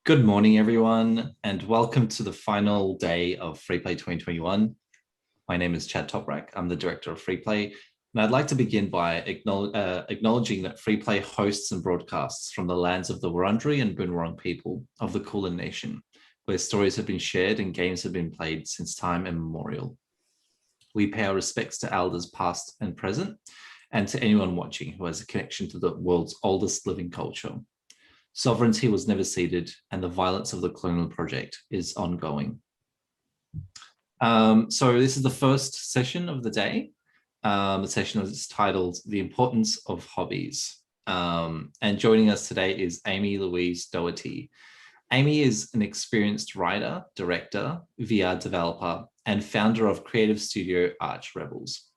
Good morning, everyone, and welcome to the final day of Freeplay 2021. My name is Chad Toprak. I'm the director of Freeplay, and I'd like to begin by acknowledging that Freeplay hosts and broadcasts from the lands of the Wurundjeri and Boonwurrung people of the Kulin Nation, where stories have been shared and games have been played since time immemorial. We pay our respects to elders past and present, and to anyone watching who has a connection to the world's oldest living culture. Sovereignty was never ceded, and the violence of the colonial project is ongoing. So this is the first session of the day. The session is titled The Importance of Hobbies. And joining us today is Louise Doherty. Amy is an experienced writer, director, VR developer, and founder of creative studio Arch Rebels,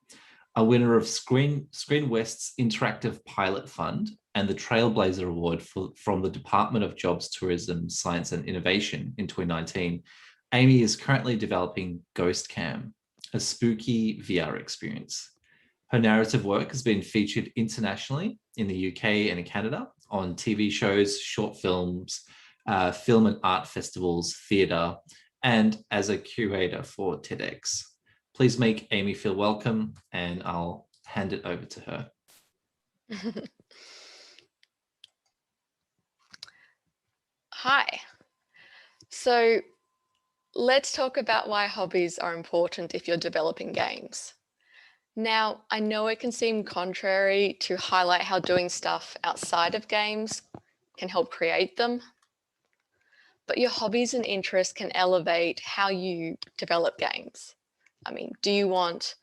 a winner of Screen West's Interactive Pilot Fund and the Trailblazer Award from the Department of Jobs, Tourism, Science and Innovation in 2019. Amy is currently developing Ghost Cam, a spooky VR experience. Her narrative work has been featured internationally in the UK and in Canada on TV shows, short films, film and art festivals, theatre, and as a curator for TEDx. Please make Amy feel welcome, and I'll hand it over to her. Hi. So let's talk about why hobbies are important if you're developing games. Now, I know it can seem contrary to highlight how doing stuff outside of games can help create them, but your hobbies and interests can elevate how you develop games. I mean, do you want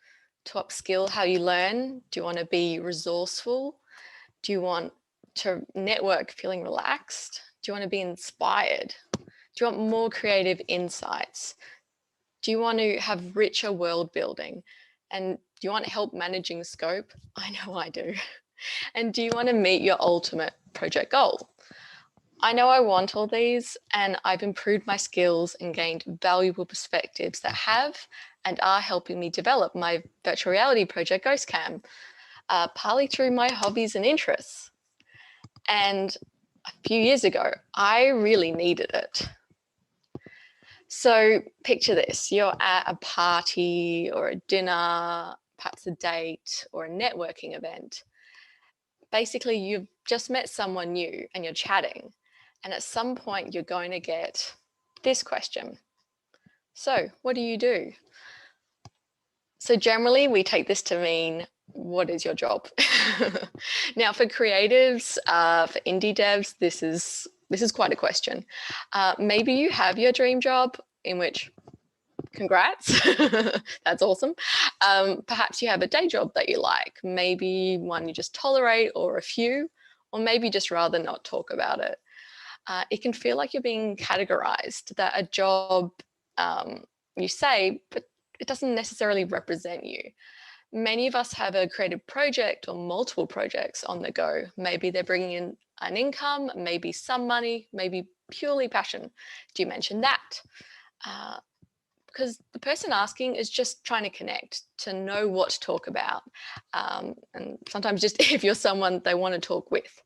to upskill how you learn? Do you want to be resourceful? Do you want to network feeling relaxed? Do you want to be inspired? Do you want more creative insights? Do you want to have richer world building? And do you want help managing scope? I know I do. And do you want to meet your ultimate project goal? I know I want all these, and I've improved my skills and gained valuable perspectives that have and are helping me develop my virtual reality project Ghost Cam, partly through my hobbies and interests. And a few years ago, I really needed it. So picture this, you're at a party or a dinner, perhaps a date or a networking event. Basically, you've just met someone new and you're chatting. And at some point, you're going to get this question. So what do you do? So generally, we take this to mean, what is your job? Now, for creatives, for indie devs, this is quite a question. Maybe you have your dream job, in which, congrats, that's awesome. Perhaps you have a day job that you like, maybe one you just tolerate, or a few, or maybe just rather not talk about it. It can feel like you're being categorized, that a job you say, but it doesn't necessarily represent you. Many of us have a creative project or multiple projects on the go. Maybe they're bringing in an income, maybe some money, maybe purely passion. Do you mention that? Because the person asking is just trying to connect, to know what to talk about. And sometimes just if you're someone they want to talk with.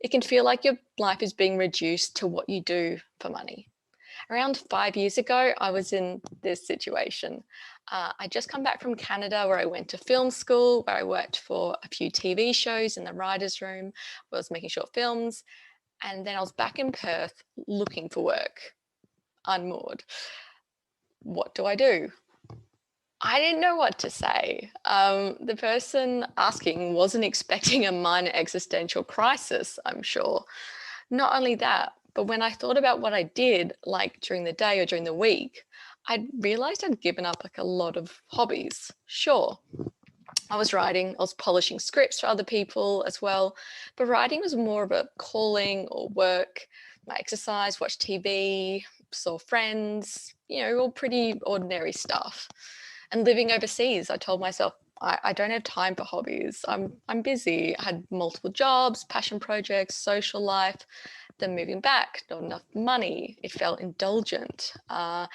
It can feel like your life is being reduced to what you do for money. Around 5 years ago, I was in this situation. I just come back from Canada, where I went to film school, where I worked for a few TV shows in the writer's room, where I was making short films. And then I was back in Perth looking for work, unmoored. What do? I didn't know what to say. The person asking wasn't expecting a minor existential crisis, I'm sure. Not only that, but when I thought about what I did, like during the day or during the week, I realized I'd given up like a lot of hobbies. Sure, I was writing, I was polishing scripts for other people as well, but writing was more of a calling or work. I exercised, watched TV, saw friends, all pretty ordinary stuff. And living overseas, I told myself, I don't have time for hobbies. I'm busy. I had multiple jobs, passion projects, social life. Then moving back, not enough money. It felt indulgent. So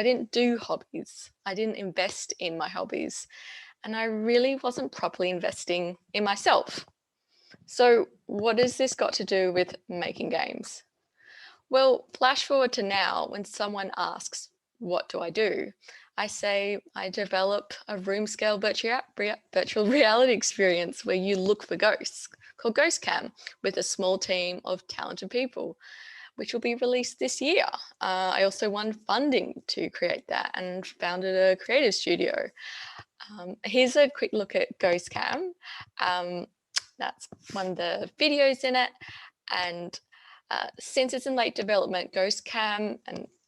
I didn't do hobbies. I didn't invest in my hobbies. And I really wasn't properly investing in myself. So what has this got to do with making games? Well, flash forward to now, when someone asks, what do? I say I develop a room scale virtual reality experience where you look for ghosts called Ghost Cam with a small team of talented people, which will be released this year. I also won funding to create that and founded a creative studio. Here's a quick look at Ghost Cam. That's one of the videos in it. And since it's in late development, Ghost Cam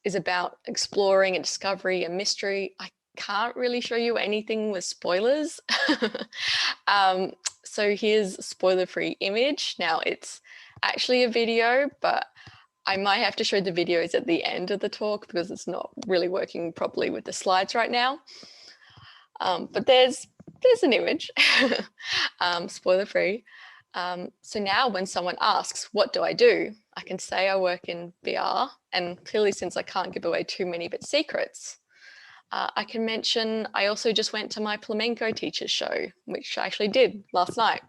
is about exploring and discovery and mystery. I can't really show you anything with spoilers. So here's a spoiler-free image. Now it's actually a video, but I might have to show the videos at the end of the talk because it's not really working properly with the slides right now. But there's an image, spoiler-free. So now when someone asks, what do? I can say I work in VR, and clearly since I can't give away too many of its secrets, I can mention I also just went to my flamenco teacher's show, which I actually did last night,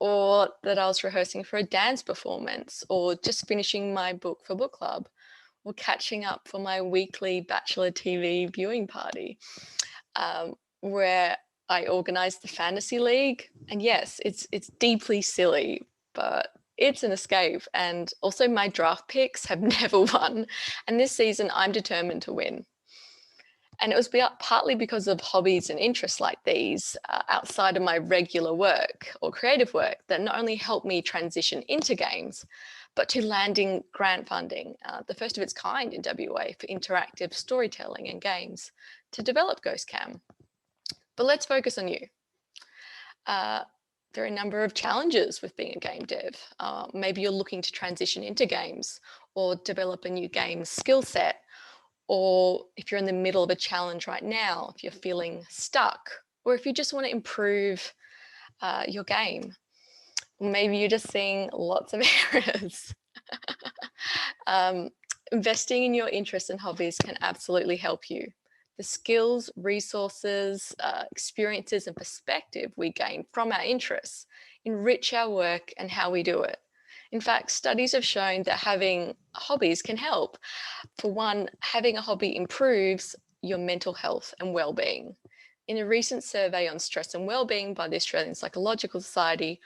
or that I was rehearsing for a dance performance, or just finishing my book for book club, or catching up for my weekly Bachelor TV viewing party, where I organized the fantasy league. And yes, it's deeply silly, but it's an escape. And also my draft picks have never won. And this season I'm determined to win. And it was partly because of hobbies and interests like these outside of my regular work or creative work that not only helped me transition into games, but to landing grant funding, the first of its kind in WA for interactive storytelling and games to develop Ghost Cam. But let's focus on you. There are a number of challenges with being a game dev. Maybe you're looking to transition into games or develop a new game skill set, or if you're in the middle of a challenge right now, if you're feeling stuck, or if you just want to improve your game. Maybe you're just seeing lots of errors. Investing in your interests and hobbies can absolutely help you. The skills, resources, experiences, and perspective we gain from our interests enrich our work and how we do it. In fact, studies have shown that having hobbies can help. For one, having a hobby improves your mental health and well-being. In a recent survey on stress and well-being by the Australian Psychological Society,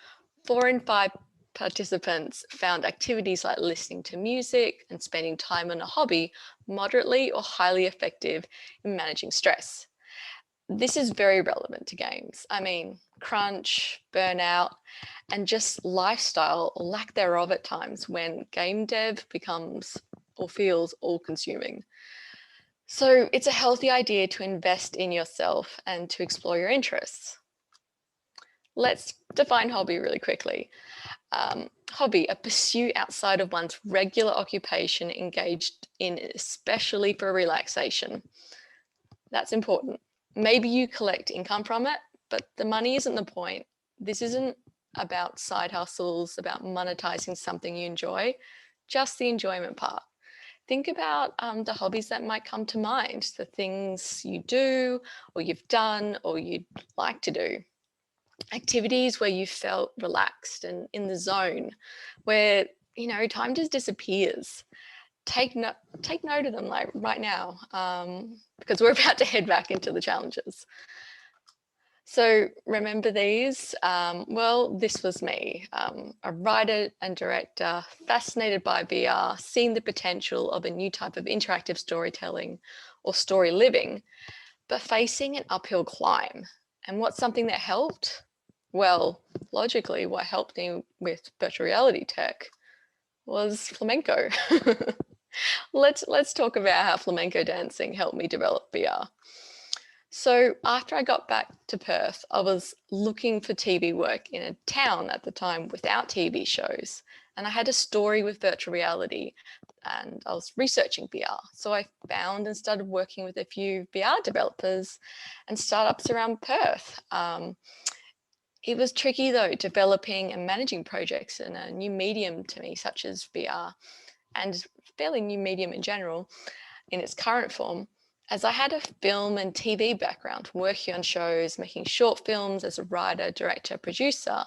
4 in 5 participants found activities like listening to music and spending time on a hobby moderately or highly effective in managing stress. This is very relevant to games. I mean, crunch, burnout, and just lifestyle or lack thereof at times when game dev becomes or feels all-consuming. So it's a healthy idea to invest in yourself and to explore your interests. Let's define hobby really quickly. Hobby, a pursuit outside of one's regular occupation engaged in especially for relaxation. That's important. Maybe you collect income from it, but the money isn't the point. This isn't about side hustles, about monetizing something you enjoy, just the enjoyment part. Think about the hobbies that might come to mind, the things you do or you've done or you'd like to do. Activities where you felt relaxed and in the zone, where, you know, time just disappears. Take note of them like right now, because we're about to head back into the challenges. So remember these? Well, this was me, a writer and director, fascinated by VR, seeing the potential of a new type of interactive storytelling or story living, but facing an uphill climb. And what's something that helped? Well, logically, what helped me with virtual reality tech was flamenco. Let's talk about how flamenco dancing helped me develop VR. So after I got back to Perth, I was looking for TV work in a town at the time without TV shows. And I had a story with virtual reality and I was researching VR. So I found and started working with a few VR developers and startups around Perth. It was tricky though, developing and managing projects in a new medium to me, such as VR, and fairly new medium in general in its current form, as I had a film and TV background, working on shows, making short films as a writer, director, producer.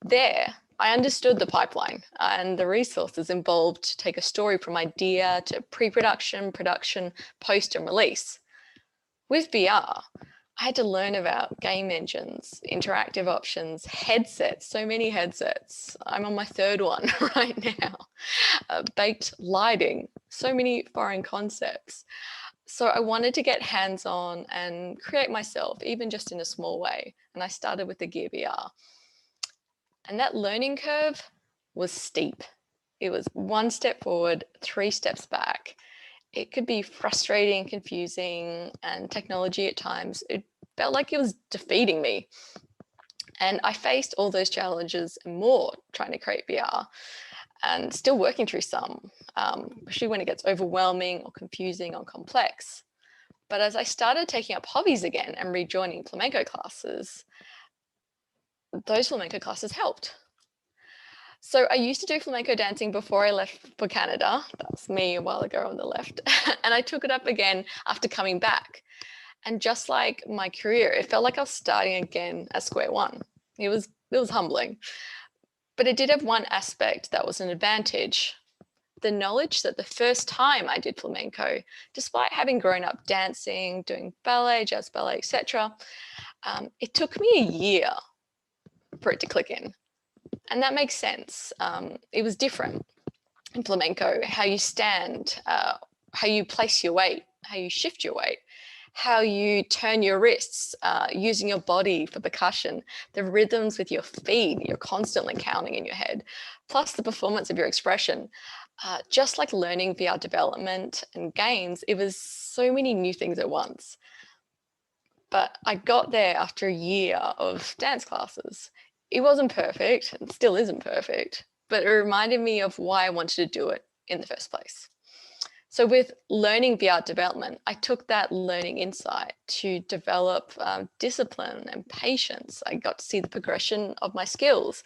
There, I understood the pipeline and the resources involved to take a story from idea to pre-production, production, post and release. With VR, I had to learn about game engines, interactive options, headsets, so many headsets. I'm on my third one right now. Baked lighting, so many foreign concepts. So I wanted to get hands-on and create myself, even just in a small way. And I started with the Gear VR. And that learning curve was steep. It was 1 step forward, 3 steps back. It could be frustrating, confusing, and technology at times, it felt like it was defeating me. And I faced all those challenges and more trying to create VR, and still working through some, especially when it gets overwhelming or confusing or complex. But as I started taking up hobbies again and rejoining flamenco classes, those flamenco classes helped. So I used to do flamenco dancing before I left for Canada. That's me a while ago on the left. And I took it up again after coming back. And just like my career, it felt like I was starting again at square one. It was humbling. But it did have one aspect that was an advantage. The knowledge that the first time I did flamenco, despite having grown up dancing, doing ballet, jazz ballet, etc., it took me a year for it to click in. And that makes sense. It was different in flamenco, how you stand, how you place your weight, how you shift your weight, how you turn your wrists, using your body for percussion, the rhythms with your feet you're constantly counting in your head, plus the performance of your expression. Just like learning VR development and games, it was so many new things at once. But I got there after a year of dance classes. It wasn't perfect, and still isn't perfect, but it reminded me of why I wanted to do it in the first place. So with learning VR development, I took that learning insight to develop discipline and patience. I got to see the progression of my skills.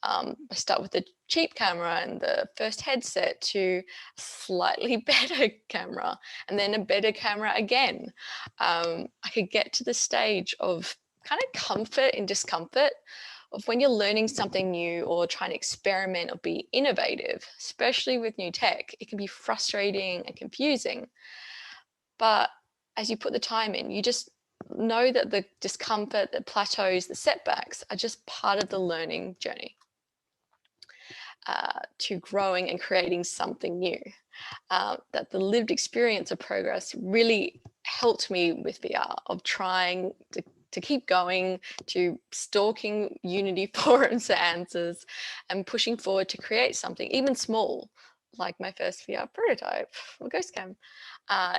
I start with the cheap camera and the first headset to a slightly better camera, and then a better camera again. I could get to the stage of kind of comfort in discomfort, of when you're learning something new or trying to experiment or be innovative, especially with new tech, it can be frustrating and confusing. But as you put the time in, you just know that the discomfort, the plateaus, the setbacks are just part of the learning journey to growing and creating something new. That the lived experience of progress really helped me with VR, of trying to keep going, to stalking Unity forums for answers, and pushing forward to create something even small, like my first VR prototype, or Ghost Cam.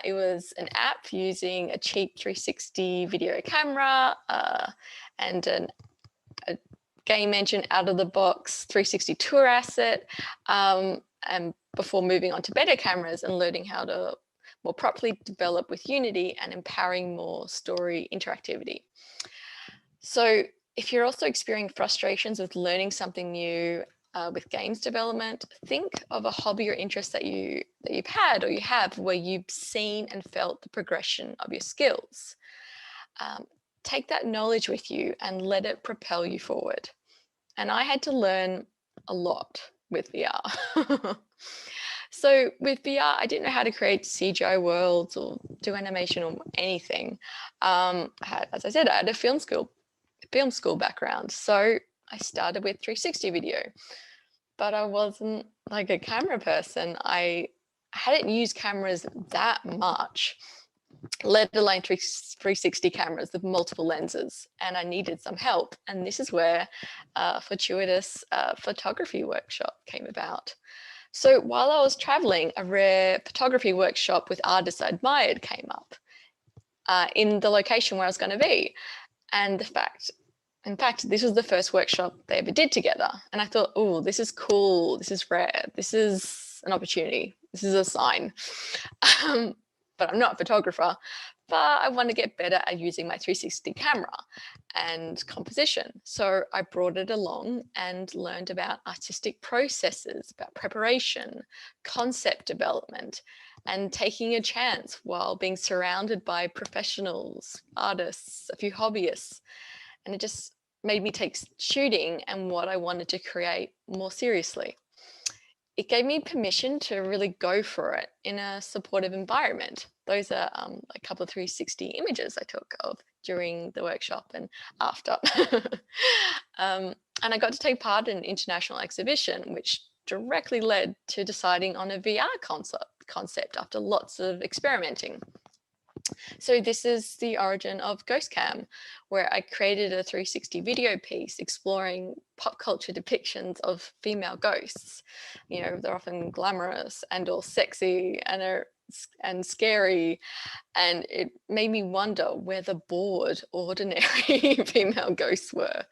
It was an app using a cheap 360 video camera and a game engine out of the box 360 tour asset, and before moving on to better cameras and learning how to more properly develop with Unity and empowering more story interactivity. So if you're also experiencing frustrations with learning something new with games development, think of a hobby or interest that you've had or you have where you've seen and felt the progression of your skills. Take that knowledge with you and let it propel you forward. And I had to learn a lot with VR. So with VR, I didn't know how to create CGI worlds or do animation or anything. As I said, I had a film school background. So I started with 360 video, but I wasn't like a camera person. I hadn't used cameras that much, let alone 360 cameras with multiple lenses, and I needed some help. And this is where a fortuitous photography workshop came about. So while I was traveling, a rare photography workshop with artists I admired came up in the location where I was going to be. And in fact, this was the first workshop they ever did together. And I thought, oh, this is cool. This is rare. This is an opportunity. This is a sign. But I'm not a photographer, but I want to get better at using my 360 camera and composition. So I brought it along and learned about artistic processes, about preparation, concept development, and taking a chance while being surrounded by professionals, artists, a few hobbyists. And it just made me take shooting and what I wanted to create more seriously. It gave me permission to really go for it in a supportive environment. Those are a couple of 360 images I took of during the workshop and after. And I got to take part in an international exhibition, which directly led to deciding on a VR concept after lots of experimenting. So this is the origin of Ghost Cam, where I created a 360 video piece exploring pop culture depictions of female ghosts. You know, they're often glamorous and all sexy and scary, and it made me wonder where the bored, ordinary female ghosts were.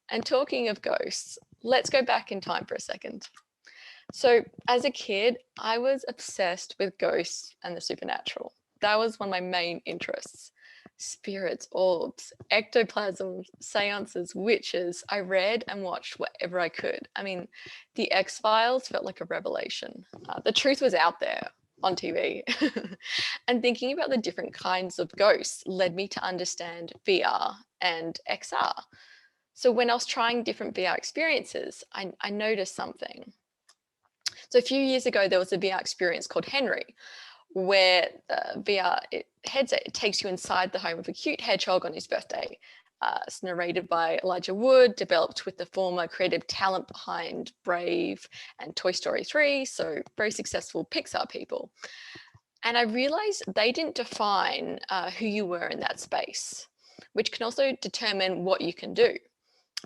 And talking of ghosts, let's go back in time for a second. So as a kid, I was obsessed with ghosts and the supernatural. That was one of my main interests. Spirits, orbs, ectoplasm, seances, witches. I read and watched whatever I could. I mean, the X-Files felt like a revelation. The truth was out there on TV. And thinking about the different kinds of ghosts led me to understand VR and XR. So when I was trying different VR experiences, I noticed something. So a few years ago, there was a VR experience called Henry, where VR headset takes you inside the home of a cute hedgehog on his birthday. It's narrated by Elijah Wood, developed with the former creative talent behind Brave and Toy Story 3, so very successful Pixar people. And I realized they didn't define who you were in that space, which can also determine what you can do.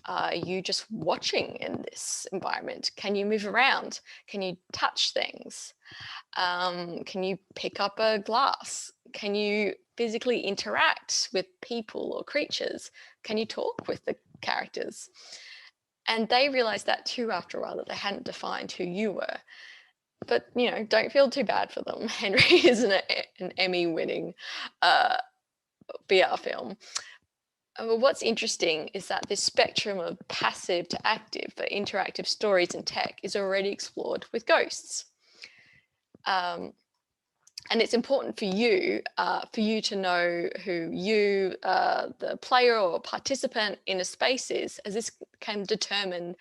Are you just watching in this environment? Can you move around? Can you touch things? Can you pick up a glass? Can you physically interact with people or creatures? Can you talk with the characters? And they realized that too after a while, that they hadn't defined who you were. But, you know, don't feel too bad for them. Henry is an Emmy-winning VR film. Well, what's interesting is that this spectrum of passive to active for interactive stories and tech is already explored with ghosts. And it's important for you to know who you, the player or participant in a space is, as this can determine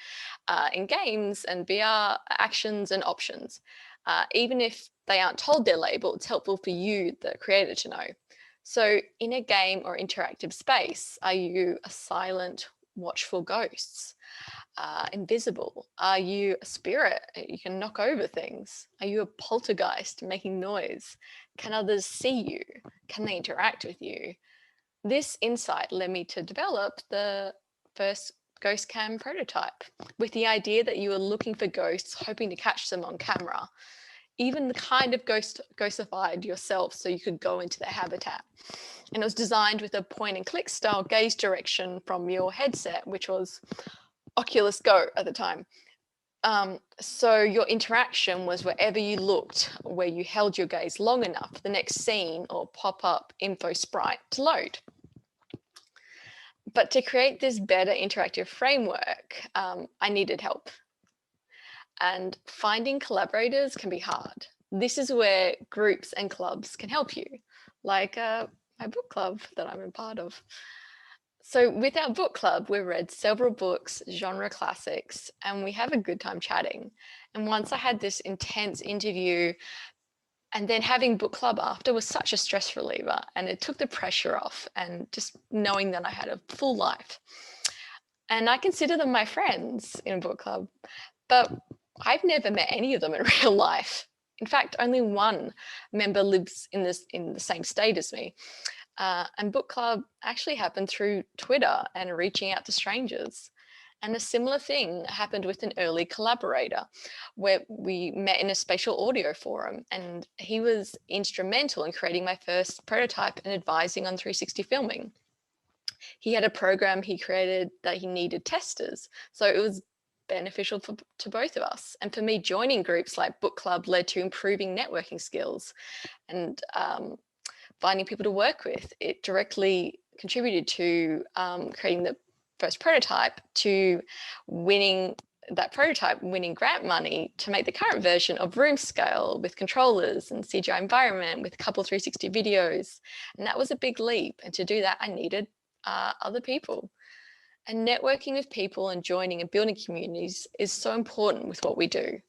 in games and VR actions and options. Even if they aren't told their label, it's helpful for you, the creator, to know. So in a game or interactive space, are you a silent, watchful ghost? Invisible? Are you a spirit? You can knock over things. Are you a poltergeist making noise? Can others see you? Can they interact with you? This insight led me to develop the first Ghost Cam prototype, with the idea that you were looking for ghosts, hoping to catch them on camera. Even the kind of ghostified yourself so you could go into their habitat. And it was designed with a point and click style gaze direction from your headset, which was Oculus Go at the time. So your interaction was wherever you looked, where you held your gaze long enough for the next scene or pop-up info sprite to load. But to create this better interactive framework, I needed help. And finding collaborators can be hard. This is where groups and clubs can help you, like my book club that I'm a part of. So with our book club, we've read several books, genre classics, and we have a good time chatting. And once I had this intense interview, and then having book club after was such a stress reliever, and it took the pressure off, and just knowing that I had a full life. And I consider them my friends in book club, but I've never met any of them in real life. In fact, only one member lives in the same state as me. And book club actually happened through Twitter and reaching out to strangers. And a similar thing happened with an early collaborator, where we met in a spatial audio forum, and he was instrumental in creating my first prototype and advising on 360 filming. He had a program he created that he needed testers, so it was beneficial to both of us. And for me, joining groups like book club led to improving networking skills and finding people to work with. It directly contributed to creating the first prototype, to winning grant money to make the current version of room scale with controllers and CGI environment with a couple of 360 videos. And that was a big leap. And to do that, I needed other people. And networking with people and joining and building communities is so important with what we do.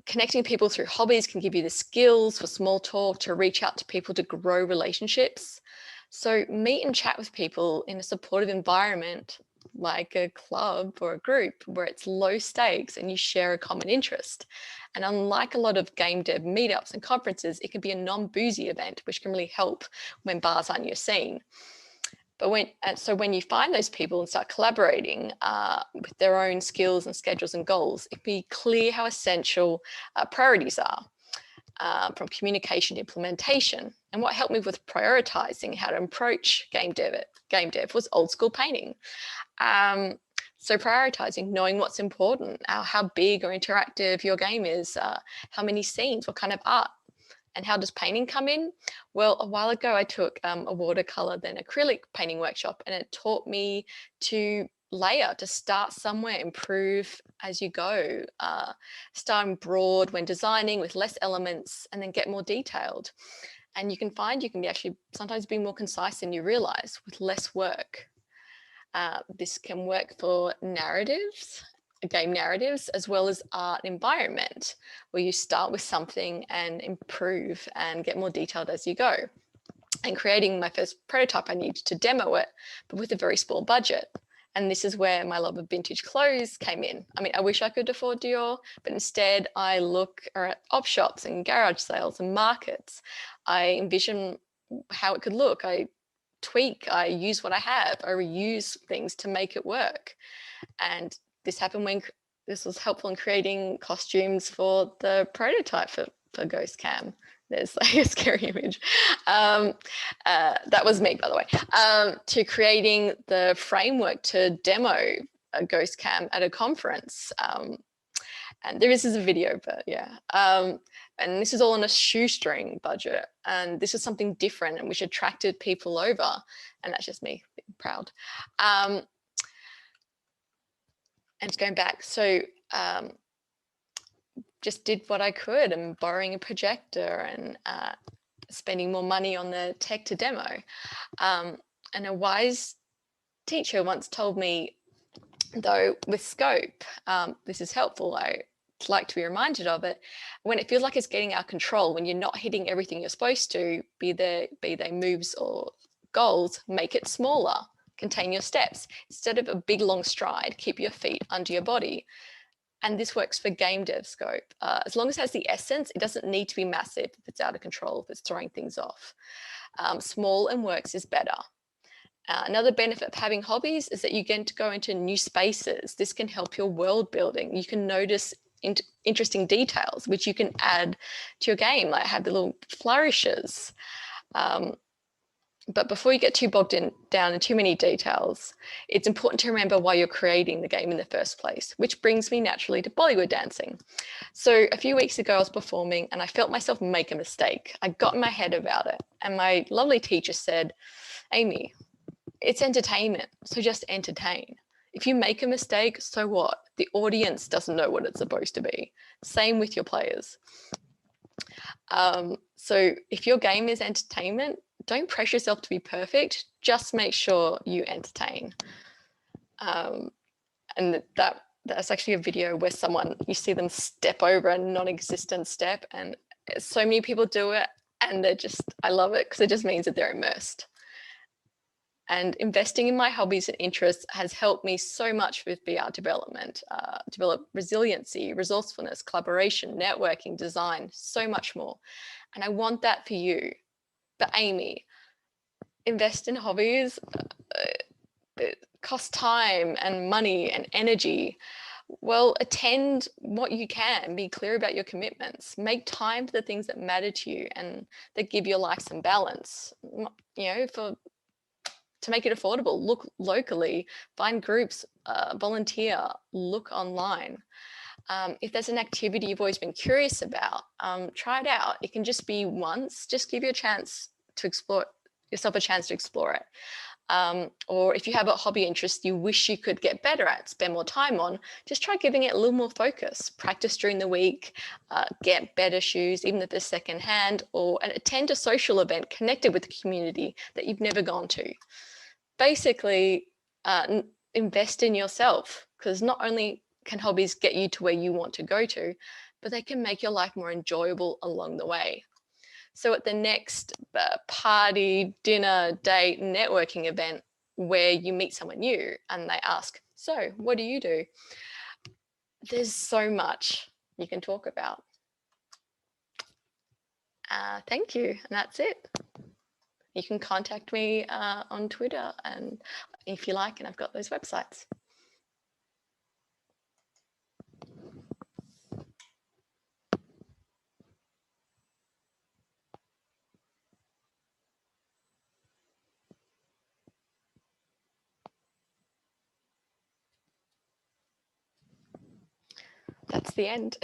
Connecting people through hobbies can give you the skills for small talk, to reach out to people, to grow relationships. So meet and chat with people in a supportive environment like a club or a group where it's low stakes and you share a common interest. And unlike a lot of game dev meetups and conferences, it can be a non-boozy event, which can really help when bars aren't your scene. But when you find those people and start collaborating with their own skills and schedules and goals, it can be clear how essential priorities are, from communication to implementation. And what helped me with prioritizing how to approach game dev was old school painting. So prioritizing, knowing what's important, how big or interactive your game is, how many scenes, what kind of art. And how does painting come in? Well, a while ago, I took a watercolor, then acrylic painting workshop, and it taught me to layer, to start somewhere, improve as you go, starting broad when designing with less elements, and then get more detailed. And you can find you can be actually sometimes be more concise than you realize with less work. This can work for narratives, game narratives, as well as art environment, where you start with something and improve and get more detailed as you go. And creating my first prototype, I needed to demo it, but with a very small budget. And this is where my love of vintage clothes came in. I mean, I wish I could afford Dior, but instead I look at op shops and garage sales and markets. I envision how it could look. I tweak, I use what I have, I reuse things to make it work. And this happened when this was helpful in creating costumes for the prototype for Ghost Cam. There's like a scary image. That was me, by the way. To creating the framework to demo a Ghost Cam at a conference. And there is a video, but yeah. And this is all on a shoestring budget. And this is something different and which attracted people over. And that's just me being proud. And going back, so just did what I could, and borrowing a projector and spending more money on the tech to demo. And a wise teacher once told me, though, with scope, this is helpful. I like to be reminded of it. When it feels like it's getting out of control, when you're not hitting everything you're supposed to, be they moves or goals, make it smaller. Contain your steps. Instead of a big long stride, keep your feet under your body. And this works for game dev scope. As long as it has the essence, it doesn't need to be massive if it's out of control, if it's throwing things off. Small and works is better. Another benefit of having hobbies is that you get to go into new spaces. This can help your world building. You can notice interesting details, which you can add to your game, like have the little flourishes. But before you get too bogged down in too many details, it's important to remember why you're creating the game in the first place, which brings me naturally to Bollywood dancing. So a few weeks ago, I was performing and I felt myself make a mistake. I got in my head about it. And my lovely teacher said, Amy, it's entertainment, so just entertain. If you make a mistake, so what? The audience doesn't know what it's supposed to be. Same with your players. So if your game is entertainment, don't pressure yourself to be perfect. Just make sure you entertain. And that's actually a video where you see them step over a non-existent step, and so many people do it, and I love it because it just means that they're immersed. And investing in my hobbies and interests has helped me so much with VR development, develop resiliency, resourcefulness, collaboration, networking, design, so much more. And I want that for you. But Amy, invest in hobbies. It costs time and money and energy. Well, attend what you can, be clear about your commitments, make time for the things that matter to you and that give your life some balance, to make it affordable. Look locally, find groups, volunteer, look online. If there's an activity you've always been curious about, try it out. It can just be once, just give yourself a chance to explore it. Or if you have a hobby interest you wish you could get better at, spend more time on, just try giving it a little more focus. Practice during the week, get better shoes, even if they're secondhand, or attend a social event connected with the community that you've never gone to. Basically, invest in yourself, because not only can hobbies get you to where you want to go to, but they can make your life more enjoyable along the way. So at the next party, dinner, date, networking event where you meet someone new and they ask, so what do you do? There's so much you can talk about. Thank you. And that's it. You can contact me on Twitter and if you like, and I've got those websites. That's the end.